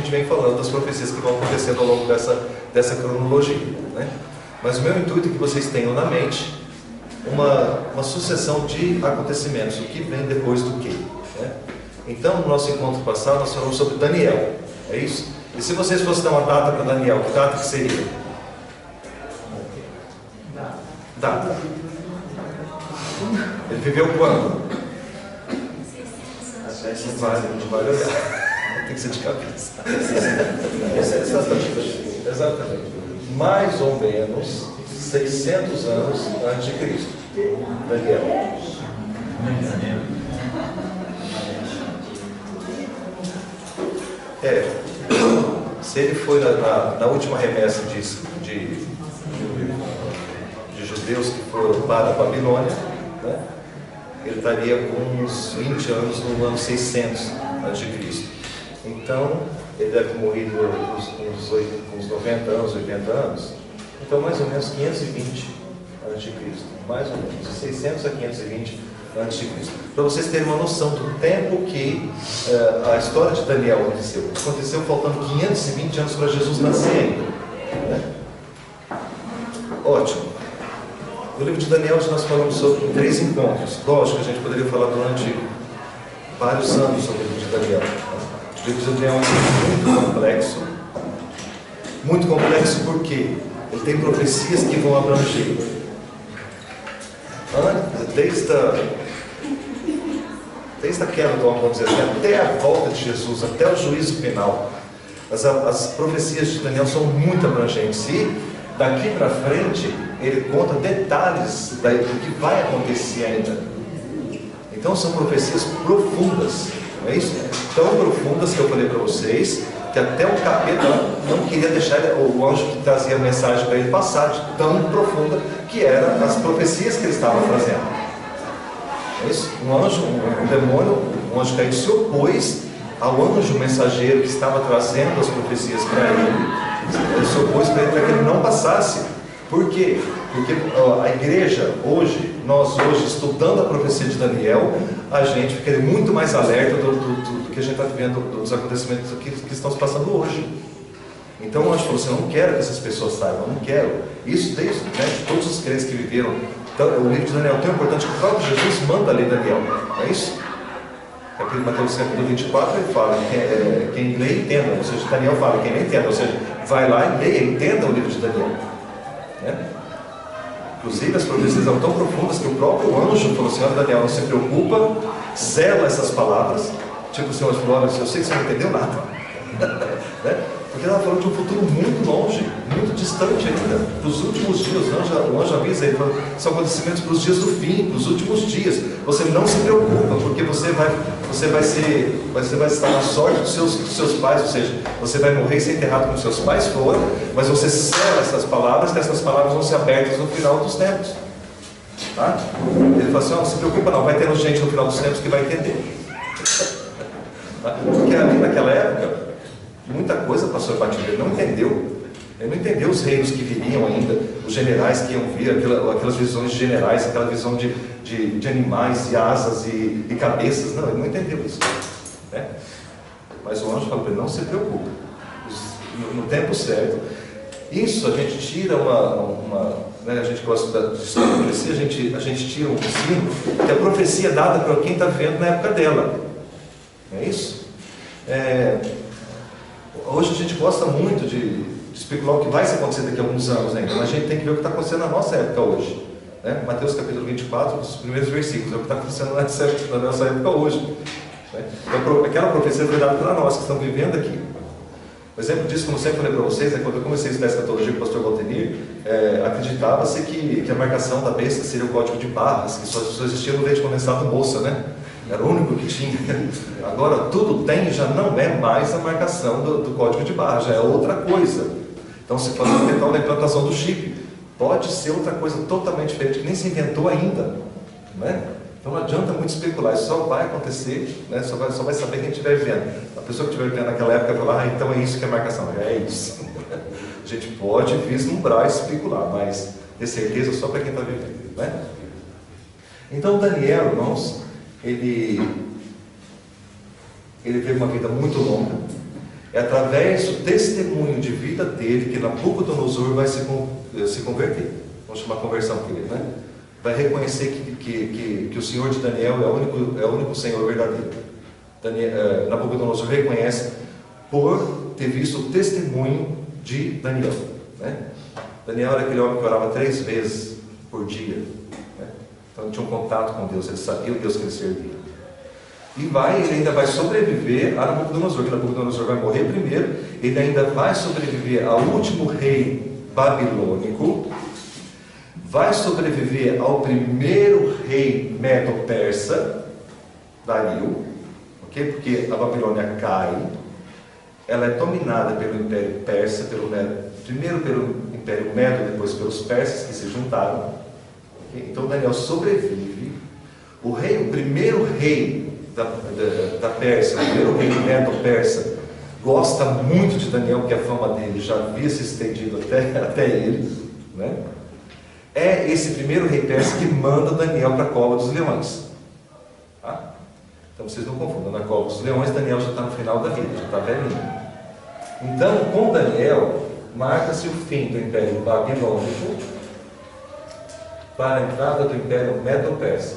gente vem falando das profecias que vão acontecendo ao longo dessa cronologia, né? Mas o meu intuito é que vocês tenham na mente uma sucessão de acontecimentos, o que vem depois do que, né? Então, no nosso encontro passado, nós falamos sobre Daniel, é isso? E se vocês fossem dar uma data para Daniel, que data que seria? Data. Ele viveu quando? Vai olhar. Tem que ser de cabeça. Exatamente. Mais ou menos 600 anos antes de Cristo. Daniel. Se ele foi na última remessa de judeus que foram para a Babilônia, né? Ele estaria com uns 20 anos no ano 600 a.C. Então, ele deve ter morrido com uns 90 anos, 80 anos. Então, mais ou menos 520 a.C. Mais ou menos, de 600 a 520 a.C. Para vocês terem uma noção do tempo que a história de Daniel aconteceu. Aconteceu faltando 520 anos para Jesus nascer ainda, né? Ótimo. No livro de Daniel, nós falamos sobre 3 encontros. Lógico que a gente poderia falar durante vários anos sobre o livro de Daniel. O livro de Daniel é muito complexo porque ele tem profecias que vão abranger desde a queda do homem, vamos dizer assim, até a volta de Jesus, até o juízo final. As profecias de Daniel são muito abrangentes e daqui para frente ele conta detalhes do que vai acontecer ainda. Então são profecias profundas, não é isso? Tão profundas que eu falei para vocês que até o capeta não queria deixar o anjo que trazia a mensagem para ele passar, de tão profunda que eram as profecias que ele estava trazendo. É isso? Um demônio, um anjo caído se opôs ao anjo mensageiro que estava trazendo as profecias para ele. Ele se opôs para que ele não passasse. Por quê? Porque a igreja nós hoje, estudando a profecia de Daniel, a gente fica muito mais alerta do que a gente está vivendo, dos acontecimentos que estão se passando hoje. Então o anjo falou assim: eu não quero que essas pessoas saibam, eu não quero. Isso desde todos os crentes que viveram. Então, o livro de Daniel é tão importante que o próprio Jesus manda ler Daniel, não é isso? Aqui em Mateus capítulo 24 ele fala, quem lê entenda, ou seja, Daniel fala, quem lê entenda, ou seja, vai lá e leia, entenda o livro de Daniel, né? Inclusive as profecias são tão profundas que o próprio anjo falou assim: olha Daniel, não se preocupa, zela essas palavras. Tipo o Senhor falou: olha, eu sei que você não entendeu nada. Né? Porque ela falou de um futuro muito longe, muito distante ainda, para os últimos dias. O anjo avisa ele, são acontecimentos para os dias do fim, para os últimos dias. Você não se preocupa, porque você vai estar na sorte dos seus pais, ou seja, você vai morrer e ser enterrado como seus pais foram, mas você sela essas palavras, que essas palavras vão ser abertas no final dos tempos. Tá? Ele fala assim: não se preocupa não, vai ter gente no final dos tempos que vai entender. Tá? Porque ali naquela época, muita coisa passou batido, ele não entendeu. Ele não entendeu os reinos que viriam ainda, os generais que iam vir, aquelas visões de generais, aquela visão de animais, e asas e cabeças. Não, ele não entendeu isso, né? Mas o anjo falou para ele: não se preocupe, no tempo certo. Isso a gente tira né, a gente gosta de estudar a profecia, a gente tira um ensino que a profecia é dada para quem está vendo na época dela. Não é isso? Hoje a gente gosta muito de especular o que vai acontecer daqui a alguns anos ainda, mas a gente tem que ver o que está acontecendo na nossa época hoje, né? Mateus capítulo 24, os primeiros versículos, é o que está acontecendo na nossa época hoje, né? Então aquela profecia foi dada para nós que estamos vivendo aqui. O exemplo disso, como eu sempre falei para vocês, quando eu comecei a estudar escatologia com o pastor Valtenir, acreditava-se que a marcação da besta seria o código de barras, que só existia no leite condensado moça, né? Era o único que tinha. Agora tudo tem, já não é mais a marcação do código de barra, já é outra coisa. Então se faz a implantação do chip, pode ser outra coisa totalmente diferente, que nem se inventou ainda, né? Então não adianta muito especular, isso só vai acontecer, né? Só vai saber quem estiver vivendo. A pessoa que estiver vivendo naquela época vai falar: então é isso que é marcação. É isso. A gente pode vislumbrar e especular, mas ter certeza só para quem está vivendo, né? Então Daniel, irmãos, ele teve uma vida muito longa. É através do testemunho de vida dele que Nabucodonosor vai se converter. Vamos chamar conversão por ele, né? Vai reconhecer que o Senhor de Daniel é o único Senhor verdadeiro. Nabucodonosor reconhece por ter visto o testemunho de Daniel, né? Daniel era aquele homem que orava 3 vezes por dia, né? Então ele tinha um contato com Deus, ele sabia o Deus que ele servia. E ele ainda vai sobreviver a Nabucodonosor, que Nabucodonosor vai morrer primeiro, ele ainda vai sobreviver ao último rei babilônico, vai sobreviver ao primeiro rei medo-persa, Dario, okay? Porque a Babilônia cai, ela é dominada pelo Império Persa, primeiro pelo Império Medo, depois pelos persas que se juntaram. Okay? Então Daniel sobrevive. O primeiro rei da Pérsia, o primeiro rei Medo-Persa, gosta muito de Daniel, porque a fama dele já havia se estendido até ele, né? É esse primeiro rei persa que manda Daniel para a cova dos leões. Tá? Então vocês não confundam, na cova dos leões Daniel já está no final da vida, já está velhinho. Então, com Daniel, marca-se o fim do Império Babilônico para a entrada do Império Medo-Persa.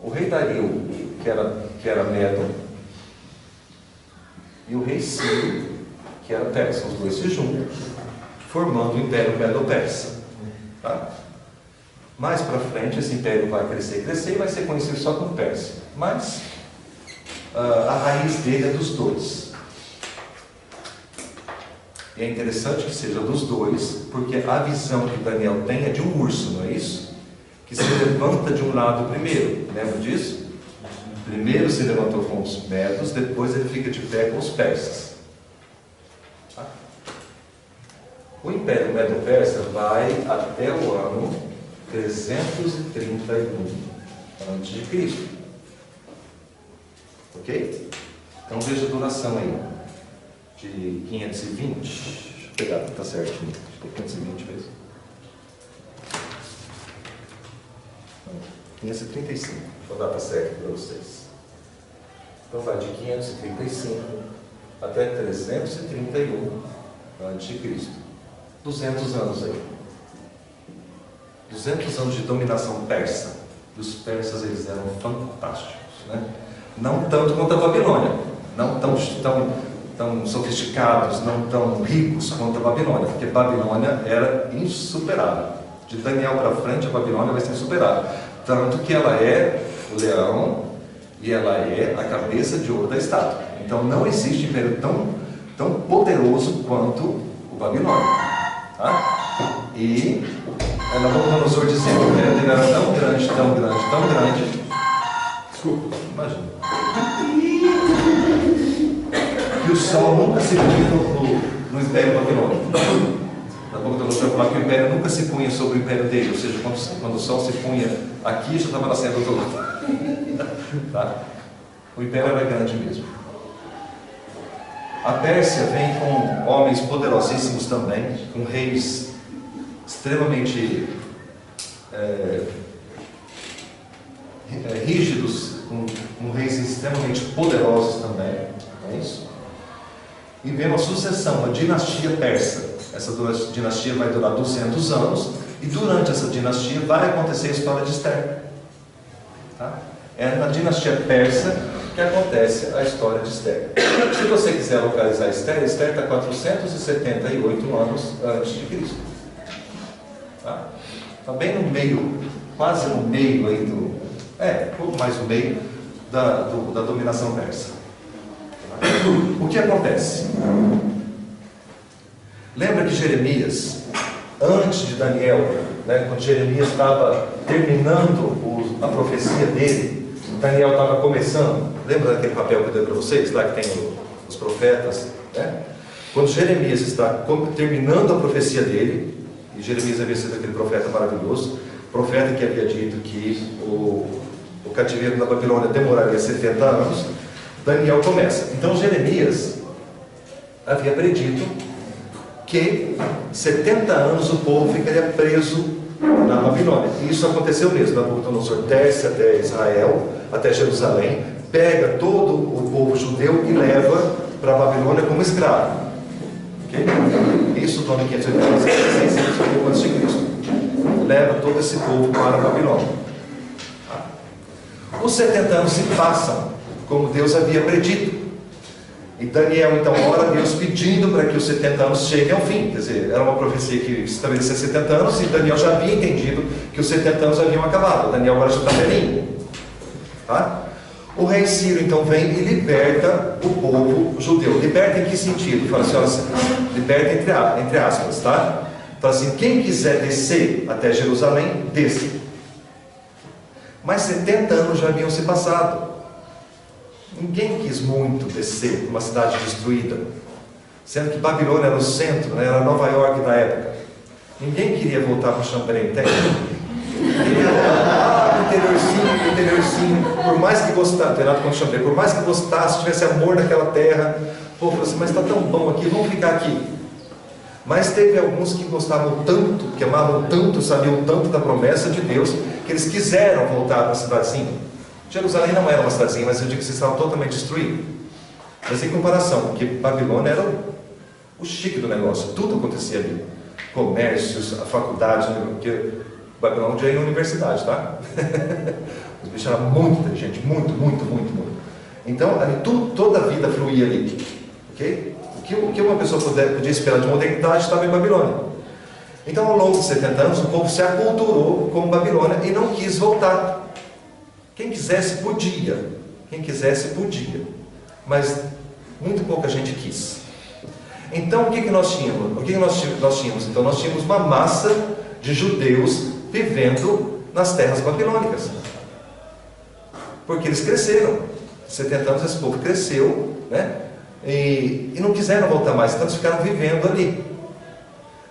O rei Dario, que era Medo, e o rei Ciro, que era persa, os dois se juntam, formando o Império Medo-Persa. Tá? Mais para frente, esse império vai crescer e vai ser conhecido só como Pérsia. Mas a raiz dele é dos dois. E é interessante que seja dos dois, porque a visão que Daniel tem é de um urso, não é isso? Que se levanta de um lado primeiro. Lembra disso? Primeiro se levantou com os medos, depois ele fica de pé com os persas. Tá? O Império Medo-Persa vai até o ano 331 a.C. Ok? Então veja a duração aí. De 520. Deixa eu pegar, está certinho. Acho que é 520 vezes. 535. Vou dar a data certa para vocês. Então vai de 535 até 331 a.C. 200 anos aí. 200 anos de dominação persa. E os persas, eles eram fantásticos, né? Não tanto quanto a Babilônia. Não tão sofisticados, não tão ricos quanto a Babilônia. Porque a Babilônia era insuperável. De Daniel para frente, a Babilônia vai ser insuperável. Tanto que ela é o leão e ela é a cabeça de ouro da estátua. Então não existe império tão poderoso quanto o Babilônia. Tá? E Nabucodonosor dizendo que o império dele era tão grande, tão grande, tão grande. Desculpa, imagina. Que o sol nunca se punha no império babilônico. Nabucodonosor vai falar que o império nunca se punha sobre o império dele, ou seja, quando o sol se punha aqui, já estava nascendo do outro lado. Tá? O império era grande mesmo. A Pérsia vem com homens poderosíssimos também, com reis extremamente rígidos, com reis extremamente poderosos também. Não é isso? E vemos a sucessão, a dinastia persa. Essa dinastia vai durar 200 anos, e durante essa dinastia vai acontecer a história de Esther. Tá? É na dinastia persa que acontece a história de Esther. Se você quiser localizar Esther, Esther está 478 anos antes de Cristo. Tá? Está bem no meio, quase no meio aí um pouco mais no meio da dominação persa. O que acontece? Lembra que Jeremias, antes de Daniel, né, quando Jeremias estava terminando a profecia dele, Daniel estava começando. Lembra daquele papel que eu dei para vocês, lá que tem os profetas? Né? Quando Jeremias está terminando a profecia dele, e Jeremias havia sido aquele profeta maravilhoso, profeta que havia dito que o cativeiro da Babilônia demoraria 70 anos, Daniel começa. Então Jeremias havia predito que 70 anos o povo ficaria preso na Babilônia. E isso aconteceu mesmo. Nabucodonosor desce até Israel, até Jerusalém, pega todo o povo judeu e leva para a Babilônia como escravo. Okay? Isso no ano 586, 600 a.C. Leva todo esse povo para a Babilônia. Os 70 anos se passam como Deus havia predito. E Daniel então ora a Deus pedindo para que os 70 anos cheguem ao fim. Quer dizer, era uma profecia que estabelecia 70 anos e Daniel já havia entendido que os 70 anos haviam acabado. Daniel agora já está velhinho. Tá? O rei Ciro então vem e liberta o povo judeu. Liberta em que sentido? Fala assim, olha, liberta entre aspas, tá? Fala assim, quem quiser descer até Jerusalém, desça. Mas 70 anos já haviam se passado. Ninguém quis muito descer para uma cidade destruída, sendo que Babilônia era o centro, né? Era Nova York da época. Ninguém queria voltar para o Xambrém, tem? Interiorzinho, por mais que gostasse, tem nada com o Xambrém, por mais que gostasse, tivesse amor naquela terra, o povo falou assim, mas está tão bom aqui, vamos ficar aqui. Mas teve alguns que gostavam tanto, que amavam tanto, sabiam tanto da promessa de Deus, que eles quiseram voltar para a cidadezinha. Jerusalém não era uma cidadezinha, mas eu digo que vocês estavam totalmente destruídos. Mas em comparação, porque Babilônia era o chique do negócio, tudo acontecia ali. Comércios, a faculdade, porque Babilônia já é universidade, tá? Os bichos eram muito inteligentes, muito. Então, ali toda a vida fluía ali. Ok? O que uma pessoa podia esperar de modernidade estava em Babilônia. Então, ao longo de 70 anos, o povo se aculturou com Babilônia e não quis voltar. Quem quisesse podia, mas muito pouca gente quis. Então o que nós tínhamos? Então nós tínhamos uma massa de judeus vivendo nas terras babilônicas, porque eles cresceram. 70 anos esse povo cresceu, né? E não quiseram voltar mais, então eles ficaram vivendo ali.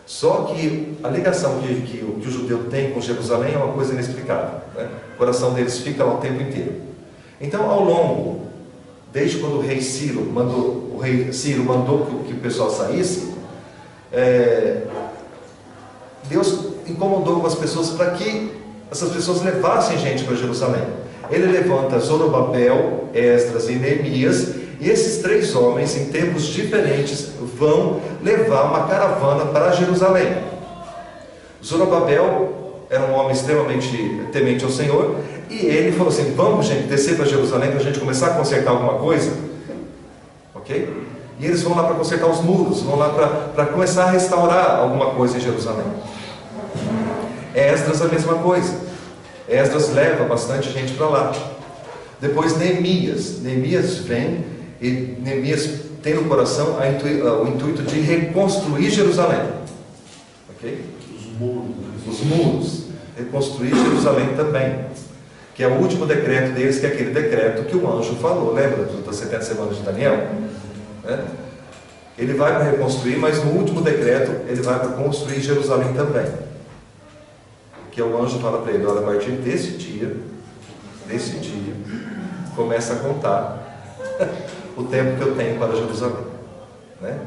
Só que a ligação que o judeu tem com Jerusalém é uma coisa inexplicável, né? O coração deles fica lá o tempo inteiro. Então, ao longo, desde quando o rei Ciro mandou que o pessoal saísse, Deus incomodou algumas pessoas para que essas pessoas levassem gente para Jerusalém. Ele levanta Zorobabel, Esdras e Neemias, e esses 3 homens, em tempos diferentes, vão levar uma caravana para Jerusalém. Zorobabel era um homem extremamente temente ao Senhor, e ele falou assim, vamos gente, descer para Jerusalém para a gente começar a consertar alguma coisa. Ok? E eles vão lá para consertar os muros, vão lá para começar a restaurar alguma coisa em Jerusalém. Esdras a mesma coisa. Esdras leva bastante gente para lá. Depois Neemias vem, e Neemias tem no coração o intuito de reconstruir Jerusalém. Ok? Os muros. Reconstruir Jerusalém também. Que é o último decreto deles, que é aquele decreto que o anjo falou. Lembra das 70 semanas de Daniel? Ele vai para reconstruir, mas no último decreto ele vai para construir Jerusalém também. Que o anjo fala para ele, olha, a partir desse dia, começa a contar o tempo que eu tenho para Jerusalém, né?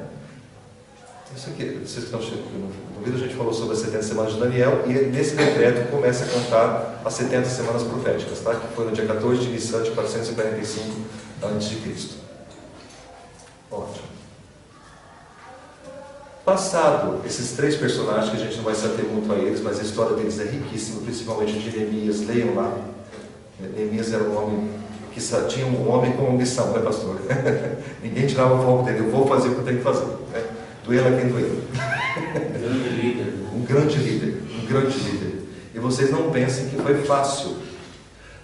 Isso aqui, vocês que estão chegando no vídeo, a gente falou sobre as 70 semanas de Daniel, e nesse decreto começa a contar as 70 semanas proféticas, tá? Que foi no dia 14 de Nissan de 445 a.C. Ótimo. Passado esses 3 personagens, que a gente não vai se ater muito a eles, mas a história deles é riquíssima, principalmente de Neemias, leiam lá. Neemias era um homem que tinha um homem com uma missão, né, pastor? Ninguém tirava o foco dele, eu vou fazer o que eu tenho que fazer, né? Doer a quem doer. Um grande líder. E vocês não pensem que foi fácil.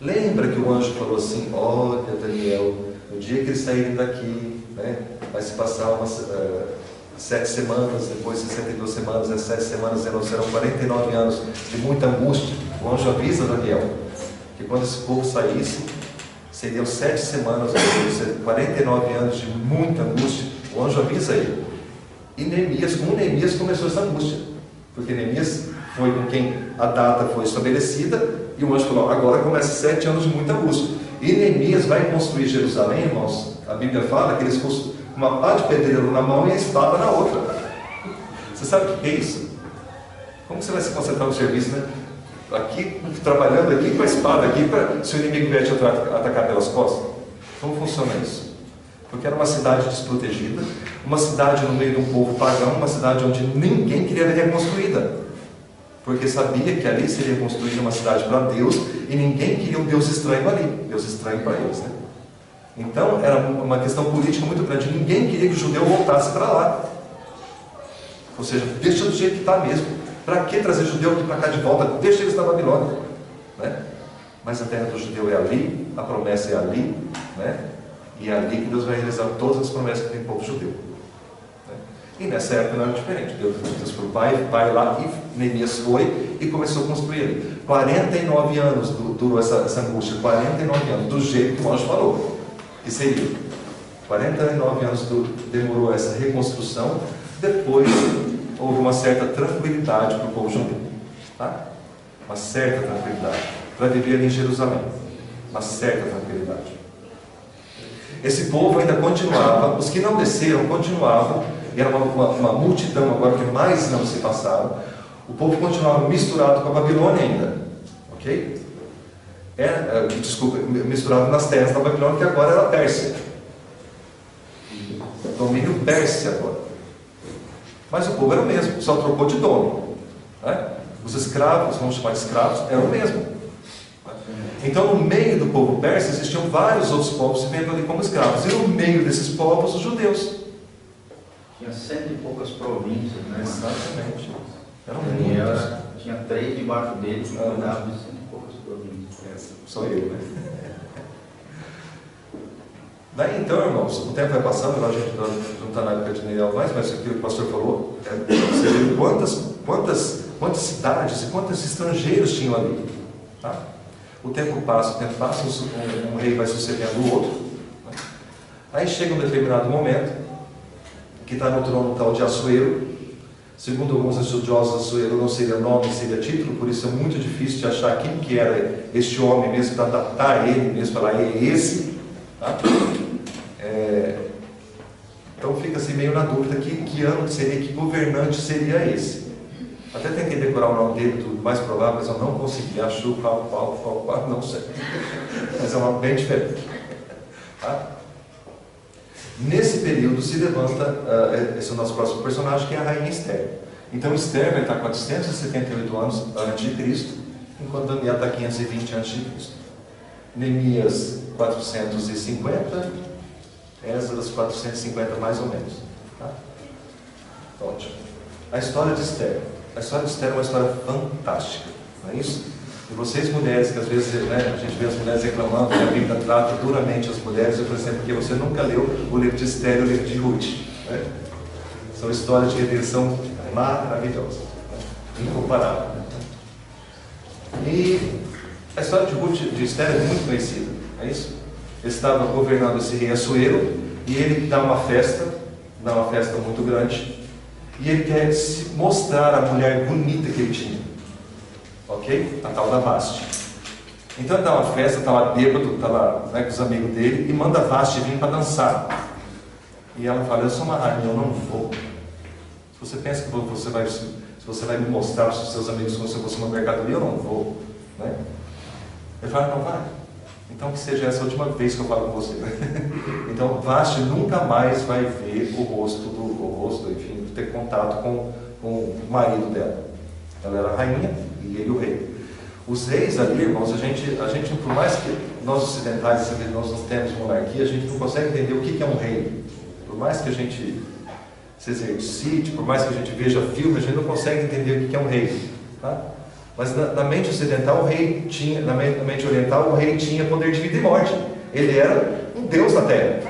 Lembra que o anjo falou assim, olha Daniel, no dia que eles saírem daqui, né, vai se passar umas 7 semanas, depois 62 semanas, 17 semanas, serão 49 anos de muita angústia. O anjo avisa Daniel que quando esse povo saísse, seriam 7 semanas, 49 anos de muita angústia. O anjo avisa ele. E com Neemias começou essa angústia, porque Neemias foi com quem a data foi estabelecida, e o anjo falou, agora começa 7 anos de muita angústia. E Neemias vai construir Jerusalém, irmãos. A Bíblia fala que eles construíram uma pá de pedreiro na mão e a espada na outra. Você sabe o que é isso? Como você vai se concentrar no serviço, né? Aqui, trabalhando aqui com a espada, aqui, se o inimigo vier te atacar pelas costas? Como funciona isso? Porque era uma cidade desprotegida, uma cidade no meio de um povo pagão, uma cidade onde ninguém queria ver reconstruída, porque sabia que ali seria construída uma cidade para Deus, e ninguém queria um Deus estranho ali, Deus estranho para eles, né? Então era uma questão política muito grande, ninguém queria que o judeu voltasse para lá, ou seja, deixa do jeito que está mesmo. Para que trazer judeu aqui para cá de volta? Deixa eles na Babilônia, né? Mas a terra do judeu é ali, a promessa é ali, né? E é ali que Deus vai realizar todas as promessas que tem o povo judeu, né? E nessa época não era diferente. Deus falou, vai lá, e Neemias foi e começou a construir ali. 49 anos durou essa angústia, 49 anos, do jeito que o anjo falou que seria. 49 anos demorou essa reconstrução. Depois houve uma certa tranquilidade para o povo judeu, tá? Uma certa tranquilidade para viver ali em Jerusalém, uma certa tranquilidade. Esse povo ainda continuava, os que não desceram continuavam, e era uma multidão agora que mais não se passaram. O povo continuava misturado com a Babilônia ainda, ok? Misturado nas terras da Babilônia, que agora era a Pérsia, domínio Pérsia agora. Mas o povo era o mesmo, só trocou de dono, né? Os escravos, vamos chamar de escravos, eram o mesmo. Então, no meio do povo persa, existiam vários outros povos vivendo ali como escravos. E no meio desses povos, os judeus. Tinha 100 e poucas províncias, né? Exatamente. Eram muitos. Tinha 3 debaixo dele que cuidavam de 100 e poucas províncias. Só eu, né? Daí então, irmãos, o tempo vai passando, agora a gente não está na época de Neemias mais, mas aquilo que o pastor falou, você vê quantas cidades e quantos estrangeiros tinham ali. Tá? O tempo passa, um rei vai sucedendo o outro. Né? Aí chega um determinado momento, que está no trono tal de Assuero. Segundo alguns estudiosos, Assuero não seria nome, seria título, por isso é muito difícil de achar quem que era este homem mesmo, para adaptar ele mesmo, falar, é esse. Tá? Então fica assim meio na dúvida que ano seria, que governante seria esse. Até tentei decorar o nome dele, tudo mais provável, mas eu não consegui. Acho qual, não sei. Mas é uma bem diferente. Tá? Nesse período se levanta, esse é o nosso próximo personagem, que é a rainha Esther. Então Esther vai estar 478 anos antes de Cristo, enquanto Daniel está 520 antes de Cristo. Neemias 450, Esdras 450 mais ou menos. Tá? Ótimo. A história de Esther. A história de Esther é uma história fantástica, não é isso? E vocês mulheres, que às vezes, né, a gente vê as mulheres reclamando que a Bíblia trata duramente as mulheres, eu falei assim, porque você nunca leu o livro de Esther e o livro de Ruth, né? São histórias de redenção maravilhosas, né? Incomparável. E a história de Ruth, de Esther, é muito conhecida, é isso? Ele estava governando esse rei Assuero, e ele dá uma festa muito grande, e ele quer se mostrar a mulher bonita que ele tinha, ok? A tal da Vasti. Então ele dá uma festa, está lá bêbado, está lá, né, com os amigos dele, e manda a Vasti vir para dançar. E ela fala, eu sou uma rainha, eu não vou. Se você pensa que você vai me mostrar para os seus amigos como se eu fosse uma mercadoria, eu não vou, né? Ele fala, então vai. Então que seja essa a última vez que eu falo com você. Então Vasti nunca mais vai ver o rosto, enfim, ter contato com o marido dela. Ela era a rainha e ele o rei. Os reis ali, irmãos, a gente, por mais que nós ocidentais, nós não temos monarquia, a gente não consegue entender o que é um rei. Por mais que a gente se exercite, por mais que a gente veja filme, a gente não consegue entender o que é um rei. Tá? Mas na mente ocidental, na mente oriental, o rei tinha poder de vida e morte. Ele era um deus na terra.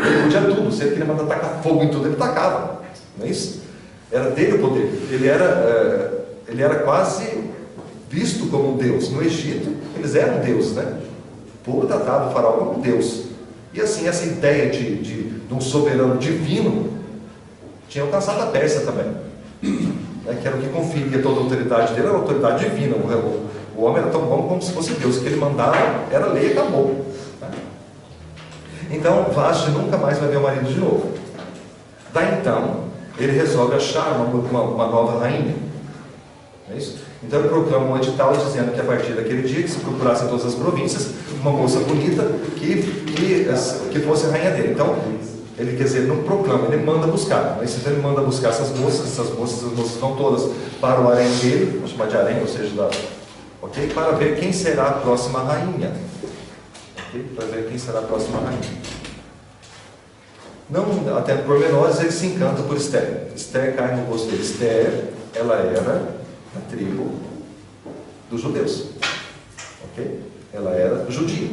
Ele podia tudo. Se ele queria mandar tacar fogo em tudo, ele tacava. Não é isso? Era dele o poder. Ele era quase visto como um deus. No Egito, eles eram deuses, né? O povo tratava o faraó como um deus. E assim, essa ideia de um soberano divino tinha alcançado a Pérsia também. Que era o que conferia toda a autoridade dele, era a autoridade divina. O homem era tão bom como se fosse Deus. O que ele mandava era lei e acabou. Então Vasti nunca mais vai ver o marido de novo. Daí então, ele resolve achar uma nova rainha. É isso? Então ele proclama um edital dizendo que a partir daquele dia que se procurasse em todas as províncias uma moça bonita que fosse a rainha dele. Então, ele quer dizer, ele não proclama, ele manda buscar. Mas então ele manda buscar essas moças vão todas para o harém dele, vamos chamar de harém, ou seja, ok? Para ver quem será a próxima rainha. Okay? Para ver quem será a próxima rainha. Não, até por menores, ele se encanta por Esther. Esther cai no gosto dele. Esther, ela era da tribo dos judeus. Ok? Ela era judia.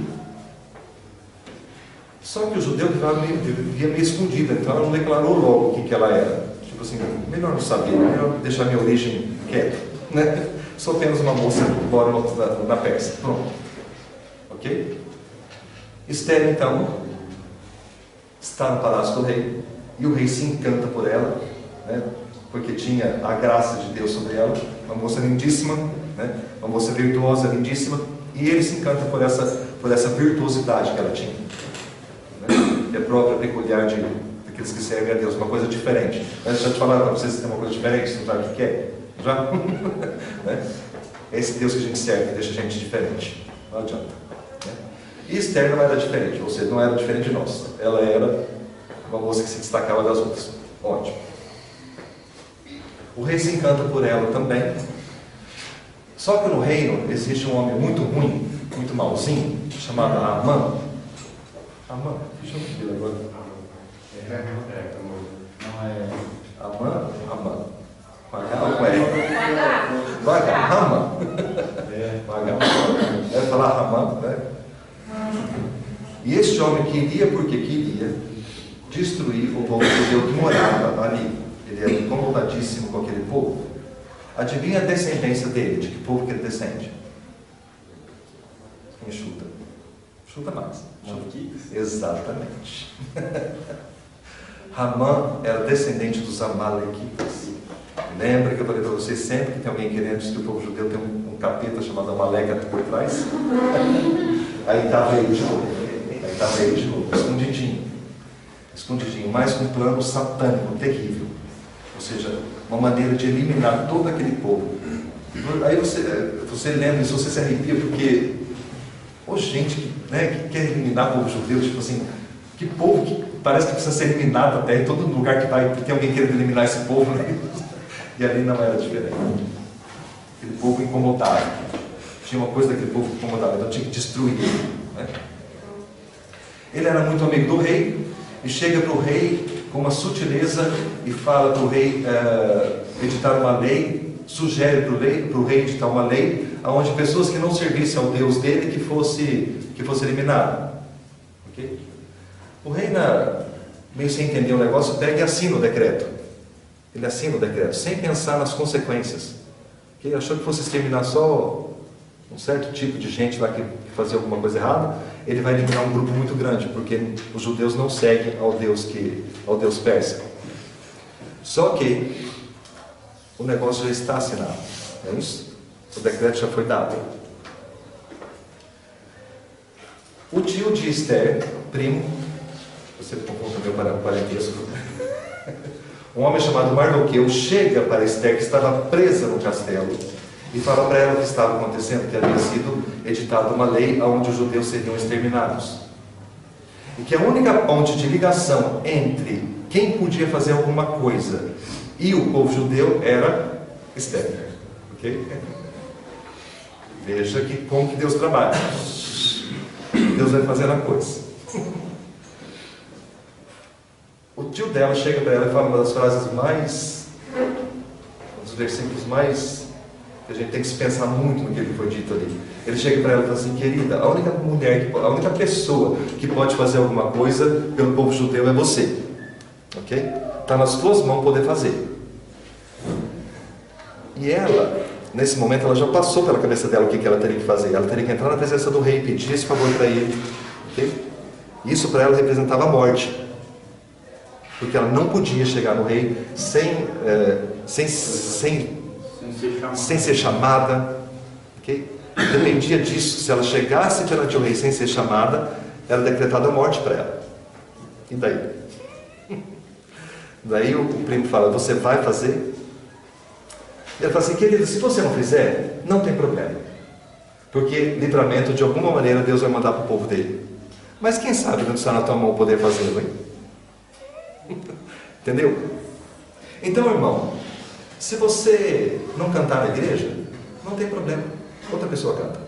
Só que o judeu vivia meio escondido, então ela não declarou logo o que ela era. Tipo assim, melhor não saber, melhor deixar minha origem quieta. Né? Sou apenas uma moça que mora na Pérsia. Pronto. Ok? Esther, então, está no palácio do rei, e o rei se encanta por ela, né? Porque tinha a graça de Deus sobre ela, uma moça lindíssima, né? Uma moça virtuosa, lindíssima, e ele se encanta por essa virtuosidade que ela tinha, né? Que é própria, peculiar daqueles que servem a Deus, uma coisa diferente. Mas já te falaram para vocês que tem uma coisa diferente, você não sabe o que é? Já? Né? É esse Deus que a gente serve, que deixa a gente diferente, não adianta. Né? E Esther não era diferente, ou seja, não era diferente de nós. Ela era uma moça que se destacava das outras. Ótimo. O rei se encanta por ela também. Só que no reino existe um homem muito ruim, muito malzinho, chamado Amã. Amã? Deixa eu ver agora. Não é Amã? Amã. Vagar ou é? Vagar. Ramã. Vagar. Deve falar Ramã, né? E este homem queria, porque queria, destruir o povo judeu que morava ali. Ele era incomodadíssimo com aquele povo. Adivinha a descendência dele? De que povo que ele descende? Quem chuta? Chuta mais. Exatamente. Ramã era descendente dos Amalequitas. Lembra que eu falei para vocês sempre que tem alguém querendo destruir o povo judeu, tem um capeta chamado Amaleca por trás? Aí estava ele de novo. Escondidinho, mas com um plano satânico, terrível. Ou seja, uma maneira de eliminar todo aquele povo. Aí você lembra isso, você se arrepia, porque gente que quer eliminar o povo judeu, tipo assim, que povo que parece que precisa ser eliminado até em todo lugar que vai, tem alguém querendo eliminar esse povo, né? E ali não era diferente. Aquele povo incomodado. Tinha uma coisa daquele povo incomodado, então tinha que destruir ele. Né? Ele era muito amigo do rei, e chega para o rei com uma sutileza e fala para o rei editar uma lei, sugere para o rei editar uma lei onde pessoas que não servissem ao Deus dele que fosse eliminado. Okay? O rei, meio sem entender o negócio, pega e assina o decreto. Ele assina o decreto, sem pensar nas consequências. Okay? Achou que fosse exterminar só um certo tipo de gente lá que fazia alguma coisa errada. Ele vai eliminar um grupo muito grande, porque os judeus não seguem ao Deus persa. Só que o negócio já está assinado, não é isso? O decreto já foi dado. O tio de Esther, primo, você confunde meu parentesco, um homem chamado Mardoqueu chega para Esther, que estava presa no castelo, e fala para ela o que estava acontecendo, que havia sido editada uma lei onde os judeus seriam exterminados. E que a única ponte de ligação entre quem podia fazer alguma coisa e o povo judeu era Esther. Ok? Veja como que Deus trabalha. Deus vai fazer a coisa. O tio dela chega para ela e fala uma das frases mais, um dos versículos mais, que a gente tem que se pensar muito no que foi dito ali. Ele chega para ela e fala assim: querida, a única pessoa que pode fazer alguma coisa pelo povo judeu é você. Ok? Está nas suas mãos poder fazer. E ela, nesse momento, ela já passou pela cabeça dela o que ela teria que fazer. Ela teria que entrar na presença do rei e pedir esse favor para ele. Ok? Isso para ela representava a morte. Porque ela não podia chegar no rei sem ser chamada. Okay? Dependia disso. Se ela chegasse perante o rei sem ser chamada, era decretada a morte para ela. E daí? Daí o primo fala: você vai fazer? Ele fala assim, querido, se você não fizer, não tem problema. Porque livramento, de alguma maneira, Deus vai mandar para o povo dele. Mas quem sabe não está na tua mão poder fazê-lo, hein? Entendeu? Então, irmão, se você não cantar na igreja, não tem problema. Outra pessoa canta.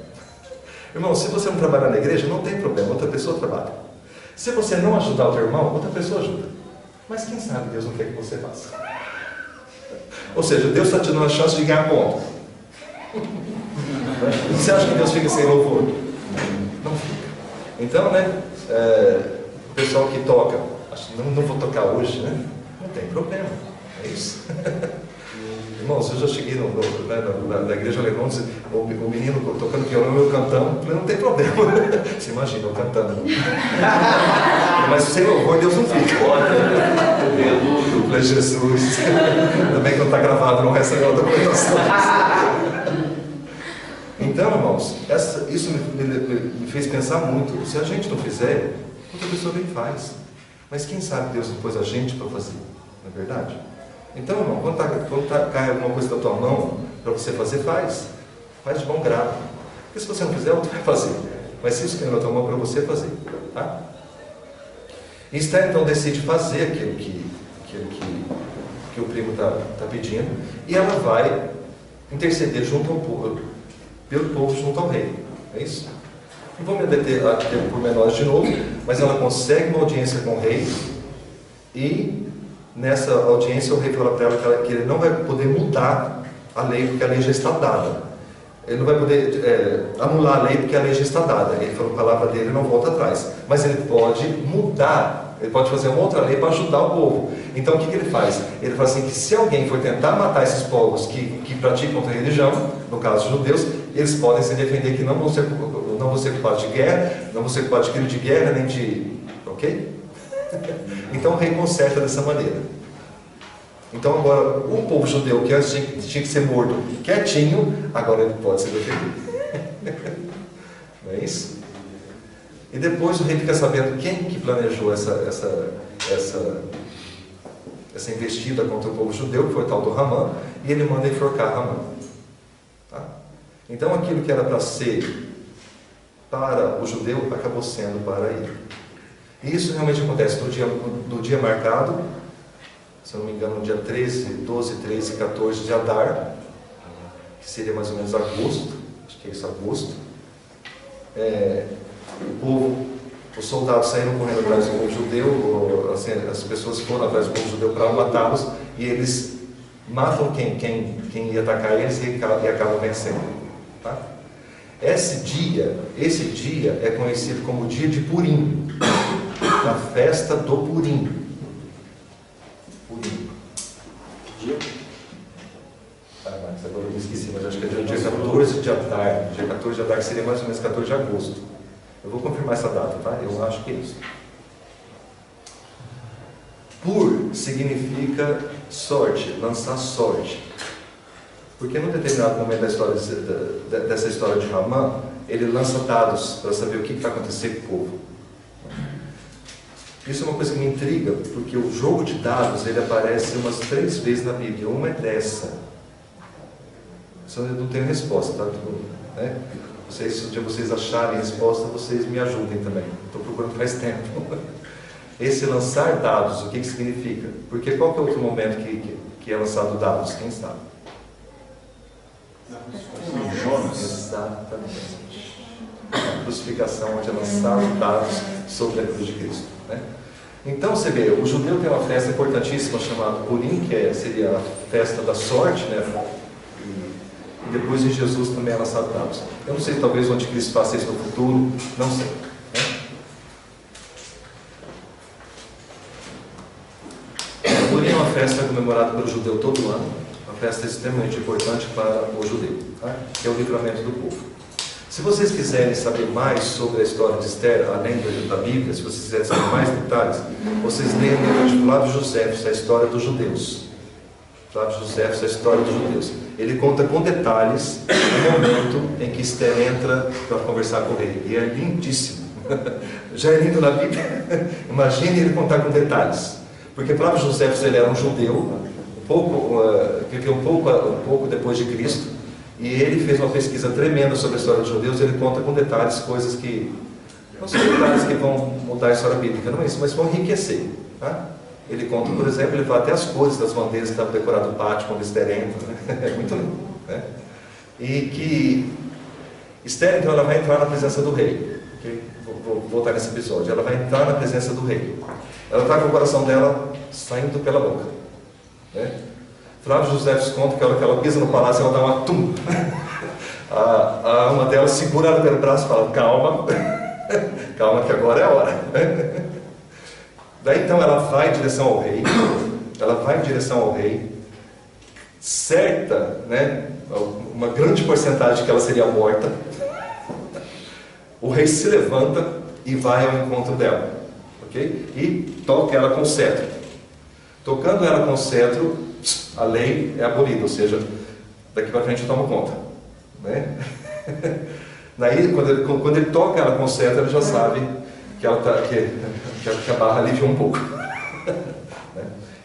Irmão, se você não trabalhar na igreja, não tem problema. Outra pessoa trabalha. Se você não ajudar o teu irmão, outra pessoa ajuda. Mas quem sabe Deus não quer que você faça. Ou seja, Deus está te dando a chance de ganhar ponto. Você acha que Deus fica sem louvor? Não fica. Então, né, o pessoal que toca, não vou tocar hoje, né? Não tem problema. É isso. Irmãos, eu já cheguei na igreja alemã, o menino tocando violão e eu cantando, eu falei, não tem problema. Você imagina, eu cantando. Mas sem louvor, Deus não fica. Eu falei, Jesus. Também que não está gravado, não recebe outra conotação. Então, irmãos, isso me fez pensar muito. Se a gente não fizer, outra pessoa vem e faz. Mas quem sabe Deus não pôs a gente para fazer, não é verdade? Então, irmão, quando cai alguma coisa da tua mão para você fazer, faz. Faz de bom grado. Porque se você não fizer, outro vai fazer. Mas se isso cai na tua mão para você fazer, tá? E Esther então decide fazer aquilo que o primo está pedindo, e ela vai interceder junto ao povo, pelo povo junto ao rei. É isso? Não vou me deter por menores de novo, mas ela consegue uma audiência com o rei, e nessa audiência o rei fala para ela que ele não vai poder mudar a lei, porque a lei já está dada. Ele não vai poder anular a lei, porque a lei já está dada. Ele falou, a palavra dele não volta atrás. Mas ele pode mudar, ele pode fazer uma outra lei para ajudar o povo. Então o que ele faz? Ele fala assim, que se alguém for tentar matar esses povos que praticam outra religião, no caso judeus, eles podem se defender que não vão ser culpados de guerra, não vão ser culpados de crime de guerra, nem de... Ok? Então o rei conserta dessa maneira. Então agora, o povo judeu que antes tinha que ser morto quietinho, agora ele pode ser defendido. Não é isso? E depois o rei fica sabendo quem que planejou essa investida contra o povo judeu, que foi o tal do Ramã, e ele manda enforcar Ramã. Tá? Então aquilo que era para ser para o judeu, acabou sendo para ele. E isso realmente acontece no dia marcado, se eu não me engano, no dia 12, 13 e 14 de Adar, que seria mais ou menos agosto, acho que é isso, agosto. Os soldados saíram correndo atrás do povo judeu, assim, as pessoas foram atrás do povo judeu para matá-los, e eles matam quem ia atacar eles e acabam vencendo. Tá? Esse dia é conhecido como o dia de Purim, a festa do Purim. Agora eu me esqueci, mas acho que é dia 14 de Adar. Dia 14 de Adar, que seria mais ou menos 14 de agosto. Eu vou confirmar essa data, tá? Eu acho que é isso. Pur significa sorte, lançar sorte. Porque num determinado momento dessa história de Ramã, ele lança dados para saber o que vai acontecer com o povo. Isso é uma coisa que me intriga, porque o jogo de dados ele aparece umas 3 vezes na Bíblia. Uma é dessa. Só eu não tenho resposta, tá? Né? Se um dia vocês acharem resposta, vocês me ajudem também. Estou procurando faz tempo. Esse lançar dados, o que significa? Porque qual que é outro momento que é lançado dados? Quem sabe? Exatamente. A crucificação, onde é lançado dados sobre a cruz de Cristo. Né? Então você vê, o judeu tem uma festa importantíssima chamada Purim, que seria a festa da sorte, né? E depois em Jesus também é lançado dados. Eu não sei, talvez o anticristo faça isso no futuro, não sei. Né? Purim é uma festa comemorada pelo judeu todo ano, uma festa extremamente importante para o judeu, tá? Que é o livramento do povo. Se vocês quiserem saber mais sobre a história de Esther, além da Bíblia, se vocês quiserem saber mais detalhes, vocês leiam o livro de Flávio Josefo, a história dos judeus. Flávio Josefo, a história dos judeus. Ele conta com detalhes o momento em que Esther entra para conversar com ele. E é lindíssimo. Já é lindo na Bíblia. Imagine ele contar com detalhes. Porque Flávio Josefo, ele era um judeu viveu um pouco depois de Cristo, e ele fez uma pesquisa tremenda sobre a história dos judeus. Ele conta com detalhes, coisas que não são detalhes que vão mudar a história bíblica, não é isso, mas vão enriquecer. Tá? Ele conta, por exemplo, ele fala até as cores das bandeiras que estavam decoradas no pátio quando Esther entra, né? É muito lindo, né? E que Esther, então, ela vai entrar na presença do rei. Okay? Vou voltar nesse episódio. Ela vai entrar na presença do rei. Ela está com o coração dela saindo pela boca, né? Flávio José conta que a hora que ela pisa no palácio, ela dá uma tum. Uma delas segura ela pelo braço e fala: calma, calma que agora é a hora. Daí então ela vai em direção ao rei. Ela vai em direção ao rei, certa, né, uma grande porcentagem que ela seria morta. O rei se levanta e vai ao encontro dela, ok? E toca ela com o cetro. Tocando ela com o cetro, a lei é abolida, ou seja, daqui para frente eu tomo conta, né? Daí, quando ele toca ela com o cetro, ele já sabe que a barra aliviou um pouco.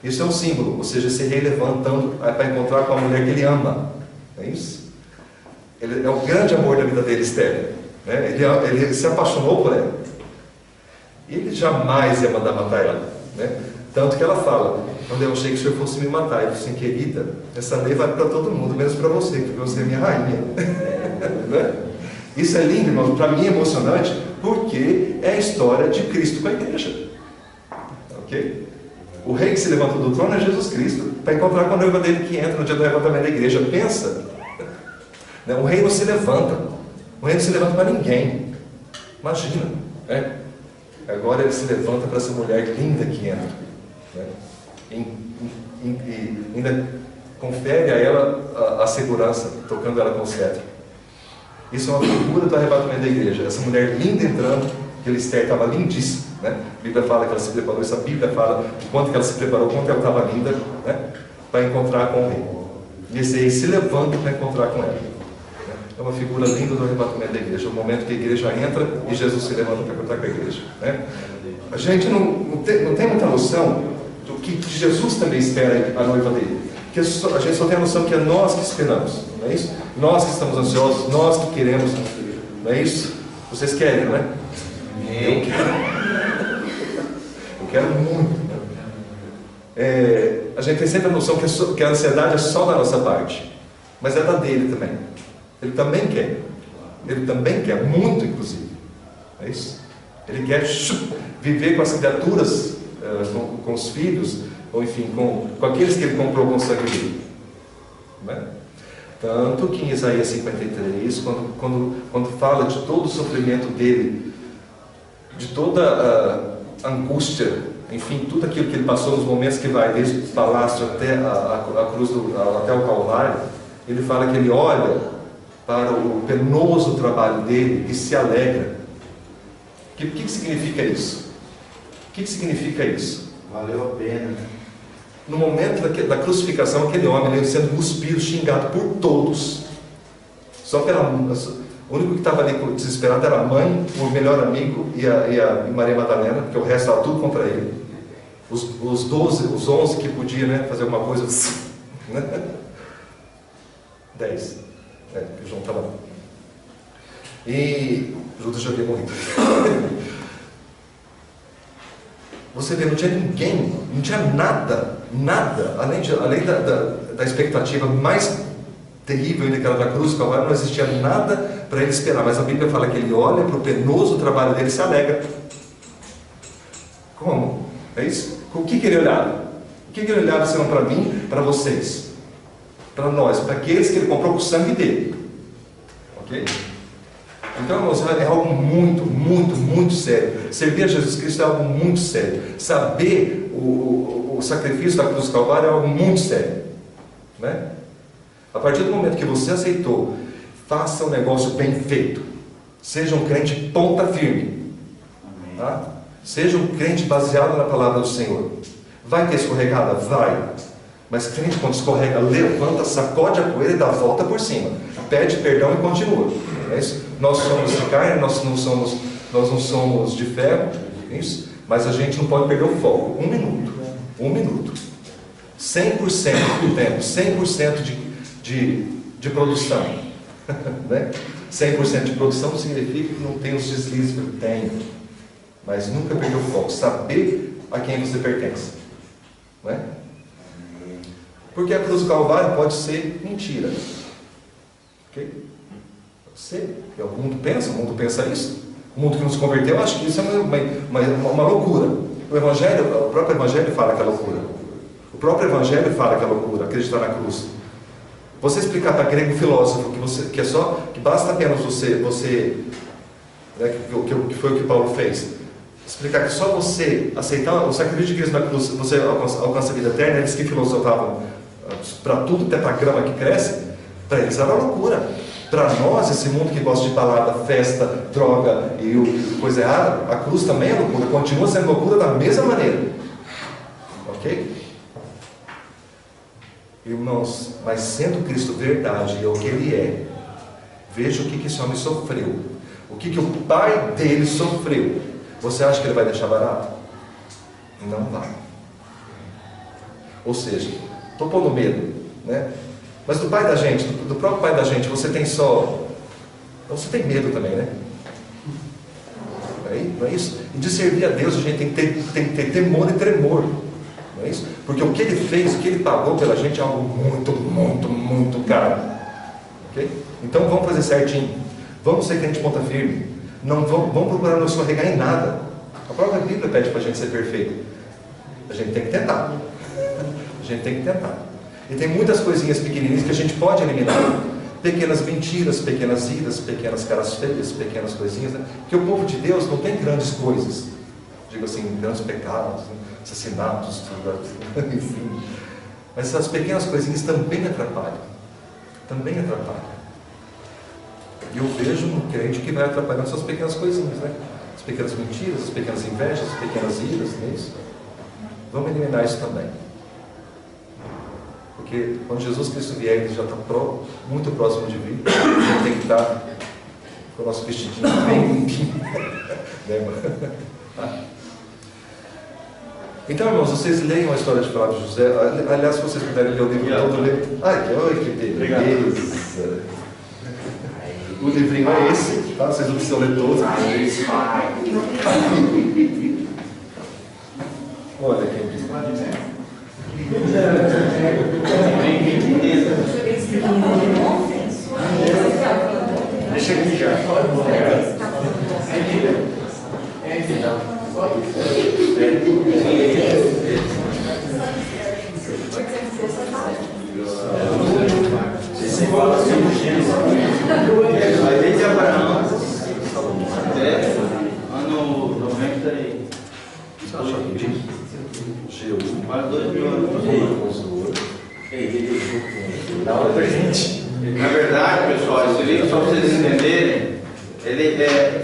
Isso é um símbolo, ou seja, esse rei levantando para encontrar com a mulher que ele ama. É isso? É o grande amor da vida dele, Esther, né? Ele se apaixonou por ela. Ele jamais ia mandar matar ela, né? Tanto que ela fala: quando eu achei que o senhor fosse me matar, ele disse assim: querida, essa lei vai para todo mundo, menos para você, porque você é minha rainha. Né? Isso é lindo, irmão, para mim é emocionante, porque é a história de Cristo com a igreja. Ok? O rei que se levantou do trono é Jesus Cristo, para encontrar com a noiva dele que entra no dia do levantamento da igreja. Pensa, o rei não se levanta, o rei não se levanta para ninguém. Imagina, né? Agora ele se levanta para essa mulher linda que entra, né? E ainda confere a ela a segurança, tocando ela com o cetro. Isso é uma figura do arrebatamento da igreja. Essa mulher linda entrando, aquele Esther estava lindíssima, né? A Bíblia fala que ela se preparou, essa Bíblia fala de quanto que ela se preparou, quanto ela estava linda, né? Para encontrar com o rei. E esse rei se levanta para encontrar com ela. É uma figura linda do arrebatamento da igreja, o momento que a igreja entra e Jesus se levanta para encontrar com a igreja, né? A gente não tem muita noção do que Jesus também espera a noiva dele. Que a gente só tem a noção que é nós que esperamos, não é isso? Nós que estamos ansiosos, nós que queremos, não é isso? Vocês querem, não é? Eu quero. Eu quero muito. A gente tem sempre a noção que a ansiedade é só da nossa parte, mas é da dele também. Ele também quer. Ele também quer, muito inclusive. É isso? Ele quer viver com as criaturas, com os filhos, ou enfim, com aqueles que ele comprou com o sangue dele. Né? Tanto que em Isaías 53, quando fala de todo o sofrimento dele, de toda a angústia, enfim, tudo aquilo que ele passou nos momentos que vai desde o palácio até a cruz, até o Calvário, ele fala que ele olha para o penoso trabalho dele e se alegra. O que significa isso? O que significa isso? Valeu a pena. No momento da crucificação, aquele homem ele sendo cuspido, xingado por todos. O único que estava ali desesperado era a mãe, o melhor amigo e Maria Madalena, porque o resto estava tudo contra ele. Os 11 que podiam, né, fazer alguma coisa, né? 10. O João estava lá. E Judas já havia morrido. Você vê, não tinha ninguém, não tinha nada, além da expectativa mais terrível ainda que era da cruz, não existia nada para ele esperar. Mas a Bíblia fala que ele olha para o penoso trabalho dele e se alegra. Como? É isso? O que ele olhava? O que ele olhava senão para mim, para vocês? Para nós, para aqueles que ele comprou com o sangue dele. Ok? Então, irmãos, é algo muito, muito, muito sério. Servir a Jesus Cristo é algo muito sério. Saber o sacrifício da cruz do Calvário é algo muito sério, né? A partir do momento que você aceitou, faça um negócio bem feito. Seja um crente ponta firme, tá? Seja um crente baseado na palavra do Senhor. Vai ter escorregada? Vai. Mas crente, quando escorrega, levanta, sacode a poeira e dá a volta por cima. Pede perdão e continua. É isso? Nós somos de carne, nós não somos de ferro, é isso? Mas a gente não pode perder o foco. Um minuto. 100% do tempo, 100% de produção. Né? 100% de produção não significa que não tem os deslizes, tem, mas nunca perdeu o foco, saber a quem você pertence. Não é? Porque a cruz do Calvário pode ser mentira. Ok? Pode ser. O mundo pensa isso. O mundo que nos converteu acha que isso é uma loucura. O próprio Evangelho fala que é loucura. O próprio Evangelho fala que é loucura, acreditar na cruz. Você explicar para grego filósofo que basta apenas você né, que foi o que Paulo fez, explicar que só você aceitar o sacrifício de Cristo na cruz, você alcança a vida eterna. Eles que filosofavam para tudo, até para a grama que cresce, para eles era loucura. Para nós, esse mundo que gosta de balada, festa, droga e coisa errada, a cruz também é loucura, continua sendo loucura da mesma maneira. Ok? Irmãos, mas sendo Cristo verdade, é o que Ele é, veja o que esse homem sofreu, o que o pai dele sofreu. Você acha que ele vai deixar barato? Não vai. Ou seja, estou pondo medo, né? Mas do pai da gente, do próprio pai da gente, você tem medo também, né? Não é isso? E de servir a Deus, a gente tem que ter temor e tremor. Não é isso? Porque o que Ele fez, o que Ele pagou pela gente é algo muito, muito, muito caro. Ok? Então vamos fazer certinho. Vamos ser crente de ponta firme. Não vamos procurar não escorregar em nada. A própria Bíblia pede para a gente ser perfeito. A gente tem que tentar. A gente tem que tentar. E tem muitas coisinhas pequenininhas que a gente pode eliminar. Pequenas mentiras, pequenas iras, pequenas caras feias, pequenas coisinhas. Né? Porque o povo de Deus não tem grandes coisas. Digo assim, grandes pecados, né? Assassinatos, enfim. Mas essas pequenas coisinhas também atrapalham. Também atrapalham. E eu vejo um crente que vai atrapalhando essas pequenas coisinhas, né? As pequenas mentiras, as pequenas invejas, as pequenas iras, não é isso? Vamos eliminar isso também. Porque quando Jesus Cristo vier, Ele já está muito próximo de vir. A gente tem que estar com o nosso vestidinho bem limpinho. Né, mano? Tá? Então, irmãos, vocês leiam a história de Flávio José. Aliás, se vocês puderem ler o livro todo, ler. Ai, que beleza! O livrinho é esse, tá? Vocês não precisam ler todos. Olha quem diz. Deixa aqui já. Desde Abraão até ano 90 e quase 2000 anos. Dá uma pra gente. Na verdade, pessoal, esse livro, só para vocês entenderem,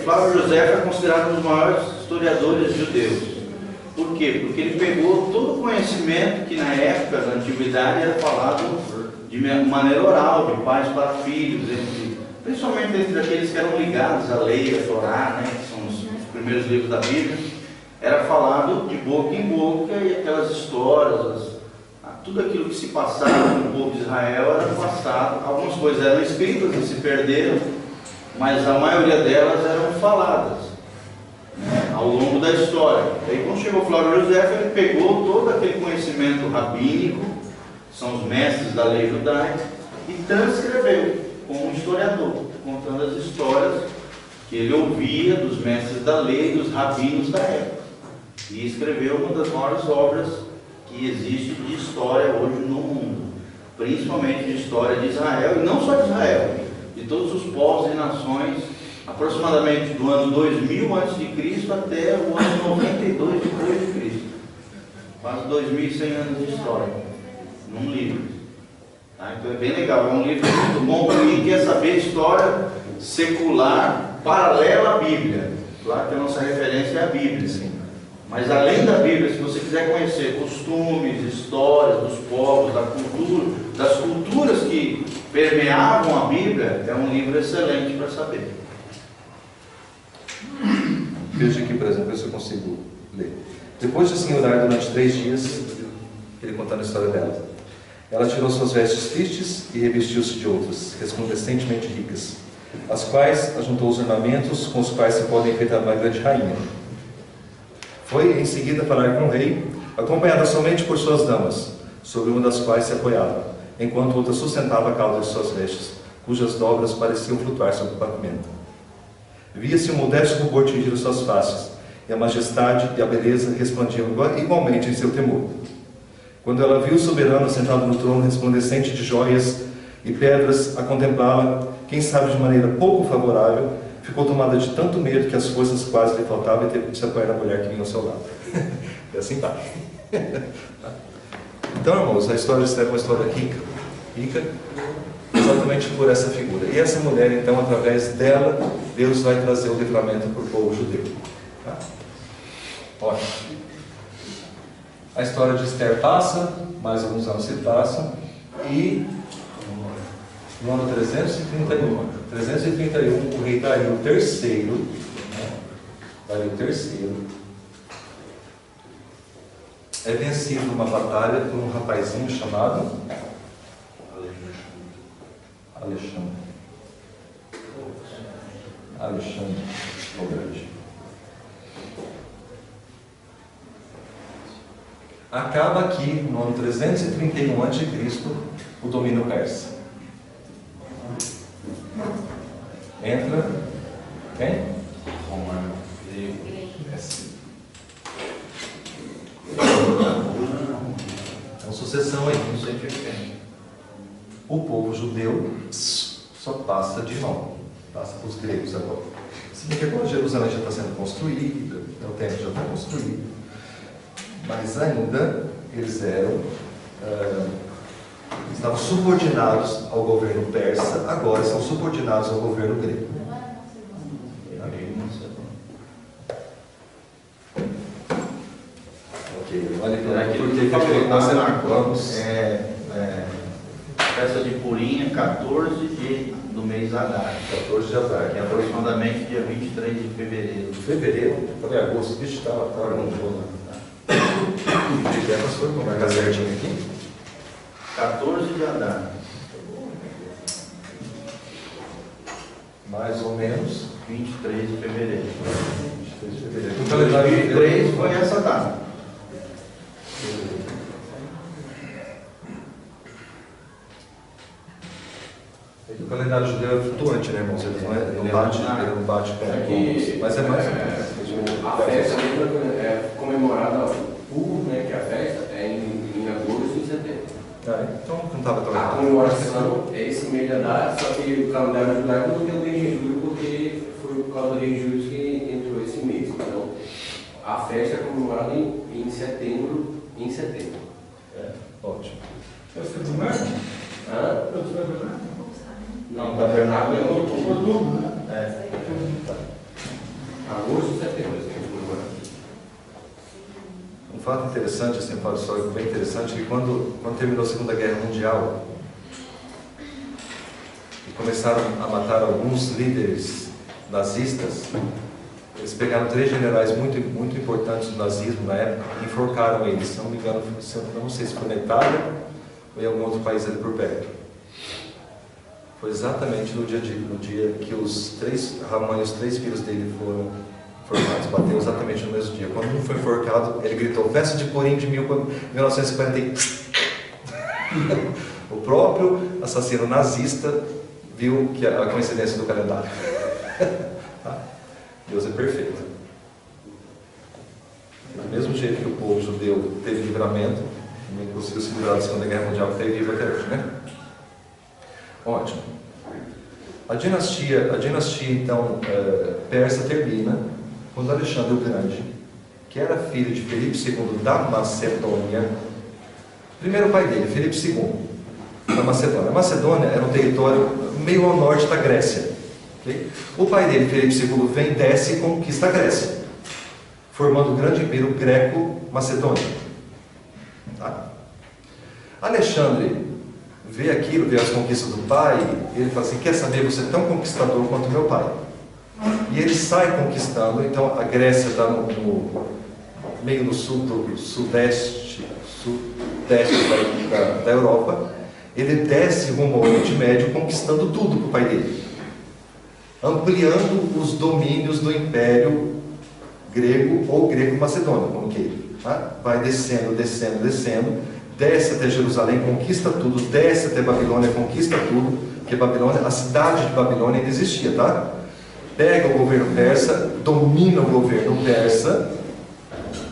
Flávio José foi considerado um dos maiores historiadores judeus. Por quê? Porque ele pegou todo o conhecimento que na época da antiguidade era falado de maneira oral, de pais para filhos, principalmente entre aqueles que eram ligados à lei, à Torá, né, que são os primeiros livros da Bíblia. Era falado de boca em boca, e aquelas histórias, tudo aquilo que se passava no povo de Israel era passado. Algumas coisas eram escritas e se perderam, mas a maioria delas eram faladas, né, ao longo da história. E aí, quando chegou Flávio José, ele pegou todo aquele conhecimento rabínico, que são os mestres da lei judaica, e transcreveu como um historiador, contando as histórias que ele ouvia dos mestres da lei, dos rabinos da época. E escreveu uma das maiores obras que existe de história hoje no mundo, principalmente de história de Israel, e não só de Israel, de todos os povos e nações, aproximadamente do ano 2000 a.C. até o ano 92 depois de Cristo. Quase 2.100 anos de história, num livro. Tá? Então é bem legal, é um livro muito bom para quem quer saber história secular paralela à Bíblia. Claro que a nossa referência é a Bíblia, sim. Mas além da Bíblia, se você quiser conhecer costumes, histórias dos povos, da cultura, das culturas que permeavam a Bíblia, é um livro excelente para saber. Veja aqui, por exemplo, se eu consigo ler. Depois de assim orar durante 3 dias, ele contando a história dela. Ela tirou suas vestes tristes e revestiu-se de outras, resplandecentemente ricas, as quais ajuntou os ornamentos com os quais se pode enfeitar uma grande rainha. Foi em seguida falar com o rei, acompanhada somente por suas damas, sobre uma das quais se apoiava, enquanto outra sustentava a cauda de suas vestes, cujas dobras pareciam flutuar sobre o pavimento. Via-se um modesto rubor tingir as suas faces, e a majestade e a beleza resplandiam igualmente em seu temor. Quando ela viu o soberano sentado no trono resplandecente de joias e pedras a contemplá-la, quem sabe de maneira pouco favorável, ficou tomada de tanto medo que as forças quase lhe faltavam e teve que se apoiar na mulher que vinha ao seu lado. É assim tá. Então, irmãos, a história de Esther é uma história rica, exatamente por essa figura. E essa mulher, então, através dela, Deus vai trazer o livramento para o povo judeu. Tá? Olha, a história de Esther passa, mais alguns anos se passam, e no ano 331, o rei Dario III, é vencido numa batalha por um rapazinho chamado Alexandre o Grande. Acaba aqui, no ano 331 a.C., o domínio persa. Entra quem? Romano. É uma sucessão aí. O povo judeu só passa de mão. Passa para os gregos agora. Se bem que agora Jerusalém já está sendo construída, o templo já está construído. Mas ainda eles estavam subordinados ao governo persa, agora são subordinados ao governo grego. Ok, olha que nós marcamos. Festa de Purim, 14 do mês Adar. 14 de Adar. Que é aproximadamente dia 23 de fevereiro. Fevereiro? Falei agosto, bicho, estava não vou lá. Nós foi com marcar certinho aqui? 14 de Adar. Mais ou menos 23 de fevereiro. 23 de fevereiro. O calendário 23 foi essa data. O calendário judeu é flutuante, né, irmãos? Ele não bate pé. Mas é mais ou menos. A festa é comemorada, né, que a festa é em agosto e em setembro. Então não estava tão A comemoração é esse mês de Adar, só que o calendário judaico não tem o mês de julho, porque foi por causa do rei Júlio que entrou esse mês. Então, a festa é comemorada em setembro. Ótimo. Festa do Marco? Não, tabernáculo é em outubro. né? Agosto e setembro, assim, comemorado. Um fato interessante, assim, um fato histórico bem interessante, que quando terminou a Segunda Guerra Mundial e começaram a matar alguns líderes nazistas, eles pegaram 3 generais muito importantes do nazismo na época e enforcaram eles. Se não me engano, não sei se foi na Itália ou em algum outro país ali por perto. Foi exatamente no dia que a mãe e os 3 filhos dele foram enforcados. Bateu exatamente no mesmo dia. Quando um foi enforcado, ele gritou: Festa de Purim de 1940. O próprio assassino nazista viu que a coincidência do calendário. Deus é perfeito. Do mesmo jeito que o povo judeu teve livramento, também conseguiu se livrar da Segunda Guerra Mundial, que está vivo até hoje, né? Ótimo. A dinastia então, persa termina quando Alexandre o Grande, que era filho de Filipe II da Macedônia, primeiro pai dele, Filipe II, da Macedônia. A Macedônia era um território meio ao norte da Grécia. Okay? O pai dele, Filipe II, desce e conquista a Grécia, formando o grande império greco-macedônio. Tá? Alexandre vê aquilo, vê as conquistas do pai, e ele fala assim: quer saber, você é tão conquistador quanto meu pai. E ele sai conquistando. Então a Grécia está no meio no sul do sudeste da Europa. Ele desce rumo ao Oriente Médio, conquistando tudo para o pai dele, ampliando os domínios do Império Grego ou Grego-Macedônio, como queira. Tá? Vai descendo, desce até Jerusalém, conquista tudo, desce até Babilônia, conquista tudo, porque Babilônia, a cidade de Babilônia ainda existia, tá? Pega o governo persa, domina o governo persa,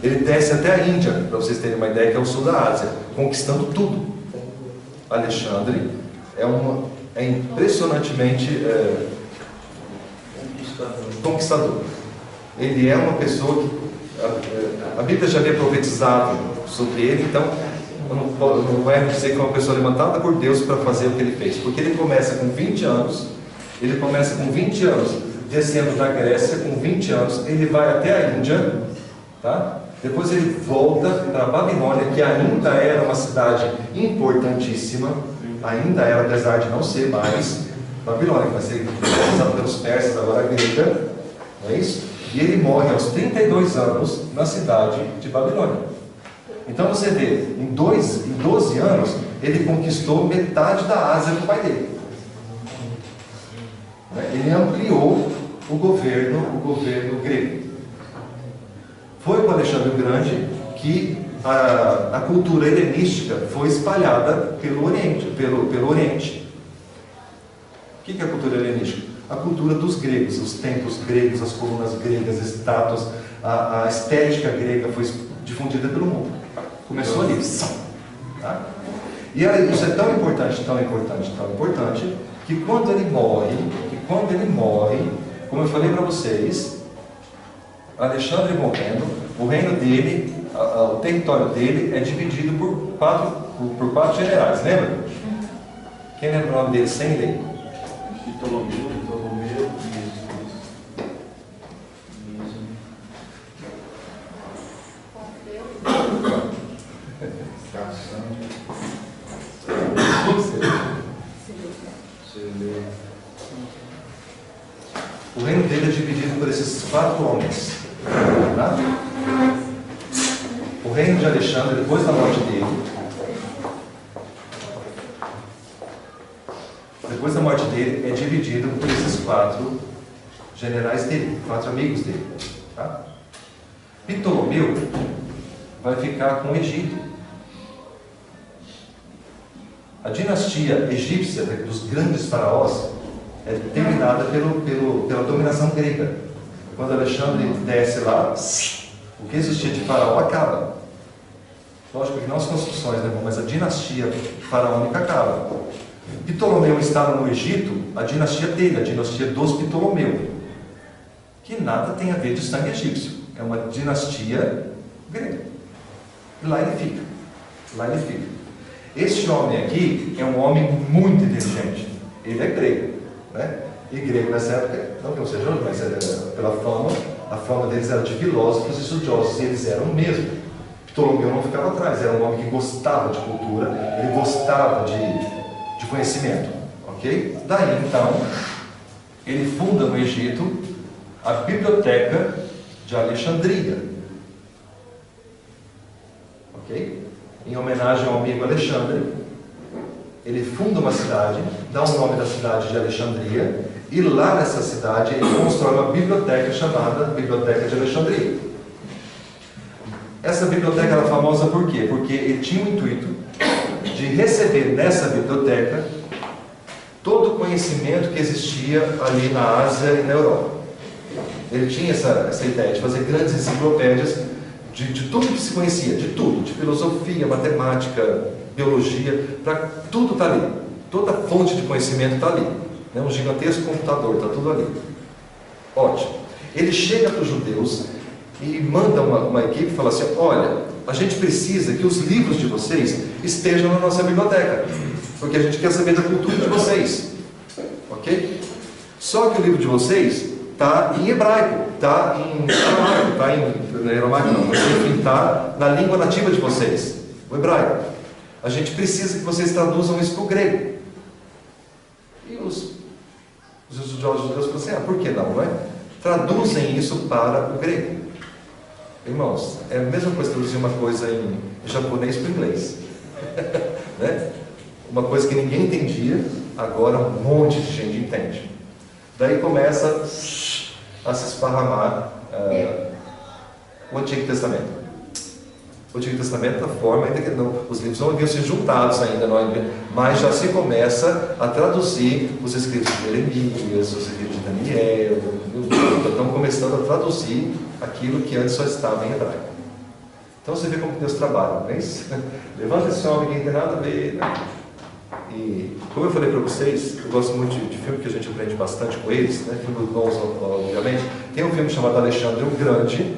ele desce até a Índia, para vocês terem uma ideia, que é o sul da Ásia, conquistando tudo. Alexandre é impressionantemente conquistador. Ele é uma pessoa que a Bíblia já havia profetizado sobre ele, então não é dizer que é uma pessoa levantada por Deus para fazer o que ele fez, porque ele começa com 20 anos, descendo da Grécia com 20 anos, ele vai até a Índia, tá? Depois ele volta para a Babilônia, que ainda era uma cidade importantíssima, ainda era, apesar de não ser mais Babilônia, que vai ser colonizada pelos persas, agora grega, não é isso? E ele morre aos 32 anos na cidade de Babilônia. Então você vê, em 12 anos, ele conquistou metade da Ásia do pai dele. Ele ampliou o governo grego. Foi com Alexandre o Grande que a cultura helenística foi espalhada pelo Oriente. O que é a cultura helenística? A cultura dos gregos, os templos gregos, as colunas gregas, as estátuas, a estética grega foi difundida pelo mundo. Começou ali. Tá? E isso é tão importante, que quando ele morre, como eu falei para vocês, Alexandre morrendo, o reino dele, o território dele é dividido por quatro generais, lembra? Quem lembra o nome dele sem ler? Ptolomeu, O reino dele é dividido por esses 4 homens. Tá? O reino de Alexandre, depois da morte dele, é dividido por esses 4 generais dele, 4 amigos dele. Tá? Ptolomeu vai ficar com o Egito. A dinastia egípcia dos grandes faraós é terminada pela dominação grega. Quando Alexandre desce lá, o que existia de faraó acaba. Lógico que não as construções, né, mas a dinastia faraônica acaba. Ptolomeu estava no Egito, a dinastia dele, a dinastia dos Ptolomeu, que nada tem a ver de sangue egípcio. É uma dinastia grega. E lá ele fica. Este homem aqui é um homem muito inteligente. Ele é grego, né? E grego nessa época, não que eu seja, mas pela fama, a fama deles era de filósofos e estudiosos, e eles eram mesmo. Ptolomeu não ficava atrás, era um homem que gostava de cultura, ele gostava de conhecimento, ok? Daí então, ele funda no Egito a Biblioteca de Alexandria, ok? Em homenagem ao amigo Alexandre, ele funda uma cidade, dá o nome da cidade de Alexandria, e lá nessa cidade ele constrói uma biblioteca chamada Biblioteca de Alexandria. Essa biblioteca era famosa por quê? Porque ele tinha o intuito de receber nessa biblioteca todo o conhecimento que existia ali na Ásia e na Europa. Ele tinha essa ideia de fazer grandes enciclopédias de tudo que se conhecia, de tudo, de filosofia, matemática, biologia, tudo está ali. Toda fonte de conhecimento está ali. Um gigantesco computador, está tudo ali. Ótimo. Ele chega para os judeus e manda uma equipe e fala assim: olha, a gente precisa que os livros de vocês estejam na nossa biblioteca, porque a gente quer saber da cultura de vocês. Ok? Só que o livro de vocês está em hebraico, está em aramaico, mas enfim, está na língua nativa de vocês, o hebraico. A gente precisa que vocês traduzam isso para o grego. E os estudiosos judeus falam assim: por que não, não é? Traduzem isso para o grego. Irmãos, é a mesma coisa traduzir uma coisa em japonês para o inglês. Né? Uma coisa que ninguém entendia, agora um monte de gente entende. Daí começa a se esparramar o Antigo Testamento. O Antigo Testamento, da forma, ainda que não, os livros não haviam sido juntados ainda, mas já se começa a traduzir os escritos de Jeremias, os escritos de Daniel, estão começando a traduzir aquilo que antes só estava em hebraico. Então você vê como Deus trabalha, não é isso? Levanta esse homem que não tem nada a ver, né? E como eu falei para vocês, eu gosto muito de filme que a gente aprende bastante com eles, né? Filmes bons, obviamente. Tem um filme chamado Alexandre o Grande.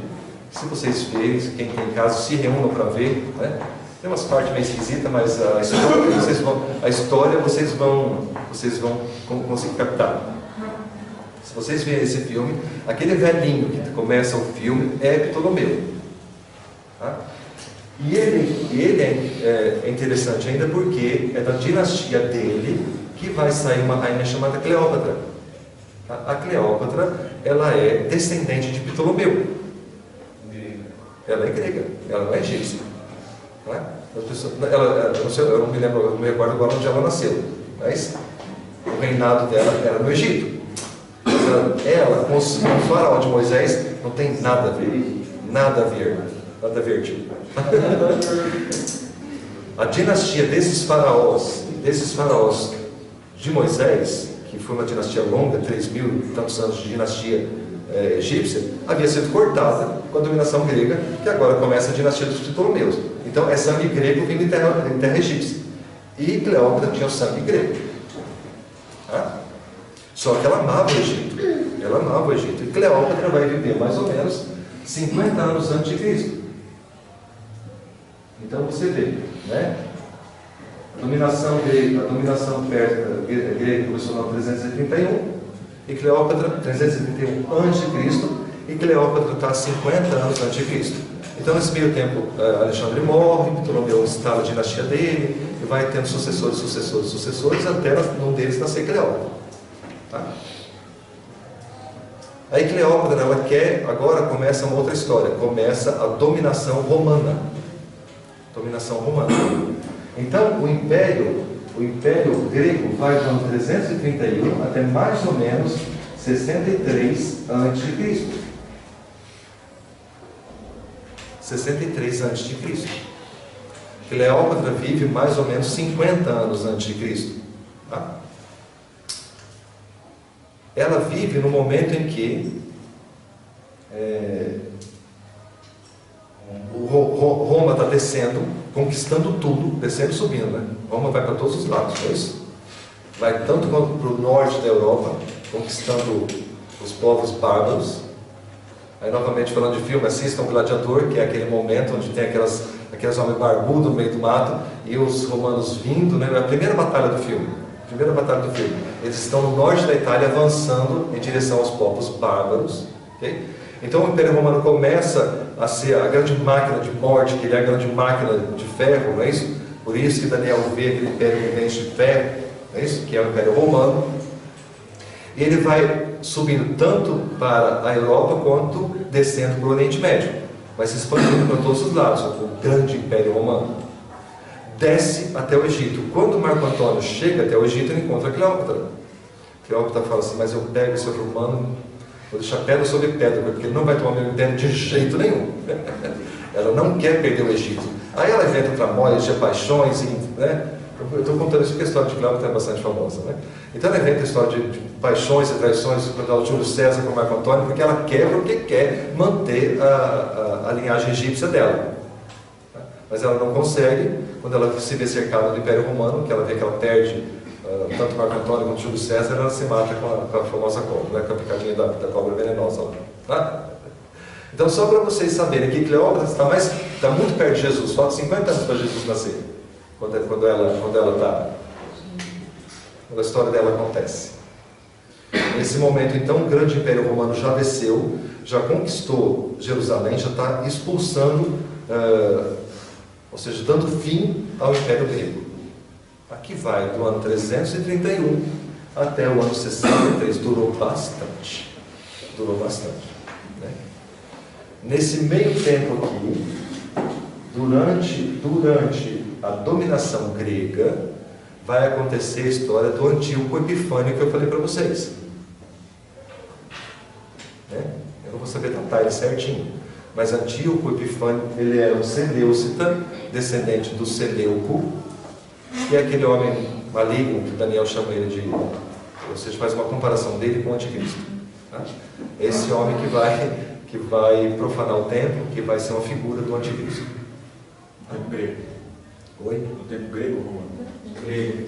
Se vocês verem, quem tem em casa, se reúnam para ver, né? Tem umas partes meio esquisitas, mas a história vocês vão conseguir captar. Se vocês verem esse filme, aquele velhinho que começa o filme é Ptolomeu. Tá? E ele é interessante ainda porque é da dinastia dele que vai sair uma rainha chamada Cleópatra. A Cleópatra, ela é descendente de Ptolomeu. Ela é grega, ela não é egípcia. Não é? Eu não me lembro, eu não me recordo agora onde ela nasceu, mas o reinado dela era no Egito. Ela com o faraó de Moisés não tem nada a ver, nada a ver, tio. A dinastia desses faraós de Moisés, que foi uma dinastia longa, 3.000 e tantos anos de dinastia egípcia, havia sido cortada com a dominação grega, que agora começa a dinastia dos Ptolomeus. Então é sangue grego vindo em terra egípcia. E Cleópatra tinha o sangue grego. Tá? Só que ela amava o Egito. Ela amava o Egito. E Cleópatra vai viver mais ou menos 50 anos antes de Cristo. Então você vê, né? A dominação grega começou no 331 e Cleópatra, 331 a.C., e Cleópatra está 50 anos antes de Cristo. Então nesse meio tempo Alexandre morre, Ptolomeu instala a dinastia dele, e vai tendo sucessores, até um deles nascer Cleópatra. Tá? Aí Cleópatra, agora começa uma outra história, começa a dominação romana. Então o Império grego vai do ano 331 até mais ou menos 63 a.C. 63 a.C. Cleópatra vive mais ou menos 50 anos antes de Cristo. Tá? Ela vive no momento em que Roma está descendo, conquistando tudo, descendo e subindo, né? Roma vai para todos os lados, não é isso? Vai tanto quanto para o norte da Europa, conquistando os povos bárbaros. Aí novamente falando de filme, assistam Gladiador, que é aquele momento onde tem aqueles homens barbudos no meio do mato, e os romanos vindo, né? É a primeira batalha do filme. Eles estão no norte da Itália avançando em direção aos povos bárbaros. Okay? Então o Império Romano começa a ser a grande máquina de morte, que ele é a grande máquina de ferro, não é isso? Por isso que Daniel vê aquele Império vivente de ferro, não é isso? Que é o Império Romano. E ele vai subindo tanto para a Europa quanto descendo para o Oriente Médio. Vai se expandindo para todos os lados, o grande Império Romano. Desce até o Egito. Quando Marco Antônio chega até o Egito, ele encontra Cleópatra. Cleópatra fala assim, mas eu pego esse romano, vou deixar pedra sobre pedra, porque ele não vai tomar meu império de jeito nenhum. Ela não quer perder o Egito. Aí ela inventa tramóias, de paixões, né? Eu estou contando isso porque a história de Cleópatra é bastante famosa, né? Então ela inventa a história de paixões e traições contra o Júlio César com Marco Antônio, porque ela quer manter a linhagem egípcia dela. Mas ela não consegue, quando ela se vê cercada do Império Romano, que ela vê que ela perde tanto Marco Antônio quanto Júlio César, ela se mata com a famosa cobra, né? Com a picadinha da cobra venenosa lá. Tá? Então, só para vocês saberem que Cleópatra está muito perto de Jesus, falta 50 anos para Jesus nascer, quando a história dela acontece. Nesse momento, então, o grande Império Romano já desceu, já conquistou Jerusalém, já está expulsando, ou seja, dando fim ao Império Grego. Aqui vai do ano 331 até o ano 63, durou bastante. Né? Nesse meio tempo aqui, durante a dominação grega, vai acontecer a história do Antíoco Epifânio que eu falei para vocês. Eu não vou saber datar ele certinho, mas Antíoco Epifânio, ele era um Seleucita, descendente do Seleuco, que é aquele homem maligno que Daniel chama ele de, ou seja, faz uma comparação dele com o anticristo. Esse homem que vai profanar o templo, que vai ser uma figura do anticristo. O tempo grego. Oi? O tempo grego ou romano? Grego.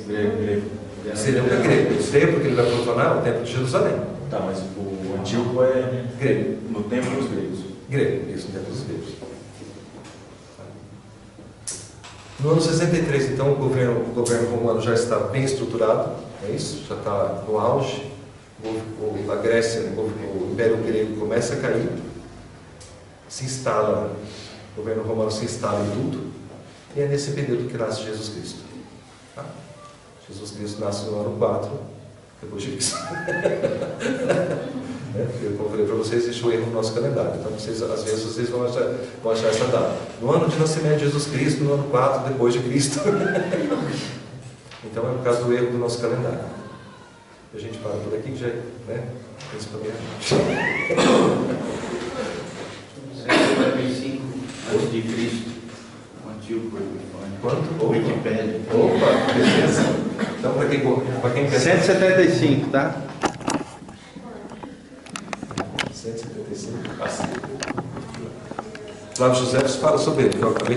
Seleuco é grego. Eu sei porque ele vai profanar o templo de Jerusalém. Tá, mas o Antíoco é Grego. no tempo dos gregos. Grego, isso, no templo dos gregos. No ano 63, então, o governo romano já está bem estruturado, é isso? Já está no auge. A Grécia, o Império Grego começa a cair, o governo romano se instala em tudo, e é nesse período que nasce Jesus Cristo. Jesus Cristo nasce no ano 4, depois de Cristo. Como eu falei para vocês, existe um erro no nosso calendário, então às vezes vocês vão achar essa data. No ano de nascimento de Jesus Cristo, no ano 4, depois de Cristo. Então é por causa do erro do nosso calendário. A gente para por aqui, que já principalmente a gente. 145 antes de Cristo, o Antíoco Epifânio. Quanto? Wikipédia. Opa, beleza. Então, para quem quer 175, tá? 175. Flávio José fala sobre ele, que eu acabei